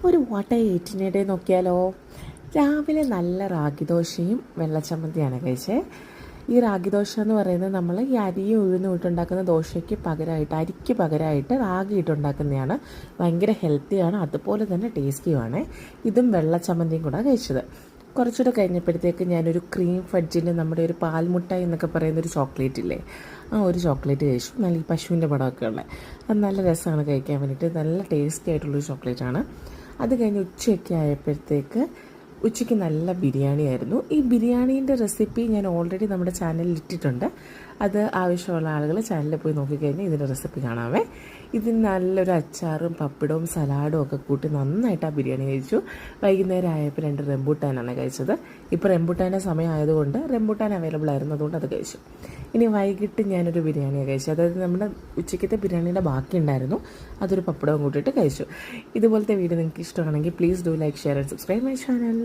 ഒരു വാട്ട 18 ഡേ നോക്കിയാലോ. രാവിലെ നല്ല റാഗിദോശയും വെള്ളച്ചമ്മന്തിയാണ് കഴിച്ചത്. ഈ റാഗിദോശ എന്ന് പറയുന്നത് നമ്മൾ ഈ അരിയും ഉഴുന്നും ഇട്ടുണ്ടാക്കുന്ന ദോശയ്ക്ക് പകരമായിട്ട്, അരിക്ക് പകരമായിട്ട് റാഗി ഇട്ടുണ്ടാക്കുന്നതാണ്. ഭയങ്കര ഹെൽത്തിയാണ്, അതുപോലെ തന്നെ ടേസ്റ്റിയുമാണ്. ഇതും വെള്ളച്ചമ്മന്തിയും കൂടെ കഴിച്ചത്. കുറച്ചുകൂടെ കഴിഞ്ഞപ്പോഴത്തേക്ക് ഞാനൊരു ക്രീം ഫഡ്ജിൻ്റെ, നമ്മുടെ ഒരു പാൽമുട്ടായി എന്നൊക്കെ പറയുന്നൊരു ചോക്ലേറ്റ് ഇല്ലേ, ആ ഒരു ചോക്ലേറ്റ് കഴിച്ചു. നല്ല ഈ പശുവിൻ്റെ പടമൊക്കെ ഉള്ളത്. അത് നല്ല രസമാണ് കഴിക്കാൻ വേണ്ടിയിട്ട്. നല്ല ടേസ്റ്റി ആയിട്ടുള്ളൊരു ചോക്ലേറ്റാണ്. അത് കഴിഞ്ഞ് ഉച്ചയൊക്കെ ആയപ്പോഴത്തേക്ക് ഉച്ചയ്ക്ക് നല്ല ബിരിയാണി ആയിരുന്നു. ഈ ബിരിയാണീൻ്റെ റെസിപ്പി ഞാൻ ഓൾറെഡി നമ്മുടെ ചാനലിൽ ഇട്ടിട്ടുണ്ട്. അത് ആവശ്യമുള്ള ആളുകൾ ചാനലിൽ പോയി നോക്കിക്കഴിഞ്ഞാൽ ഇതിൻ്റെ റെസിപ്പി കാണാമേ. ഇതിന് നല്ലൊരു അച്ചാറും പപ്പടവും സലാഡും ഒക്കെ കൂട്ടി നന്നായിട്ട് ആ ബിരിയാണി കഴിച്ചു. വൈകുന്നേരം ആയപ്പോൾ 2 റംബൂട്ടാനാണ് കഴിച്ചത്. ഇപ്പോൾ റംബൂട്ടാൻ്റെ സമയമായതുകൊണ്ട് റംബൂട്ടാൻ അവൈലബിൾ ആയിരുന്നു, അതുകൊണ്ട് അത് കഴിച്ചു. ഇനി വൈകിട്ട് ഞാനൊരു ബിരിയാണിയാണ് കഴിച്ചത്. അതായത് നമ്മുടെ ഉച്ചയ്ക്കത്തെ ബിരിയാണിയുടെ ബാക്കി ഉണ്ടായിരുന്നു, അതൊരു പപ്പടവും കൂട്ടിയിട്ട് കഴിച്ചു. ഇതുപോലത്തെ വീഡിയോ നിങ്ങൾക്ക് ഇഷ്ടമാണെങ്കിൽ please do like, share and subscribe my channel.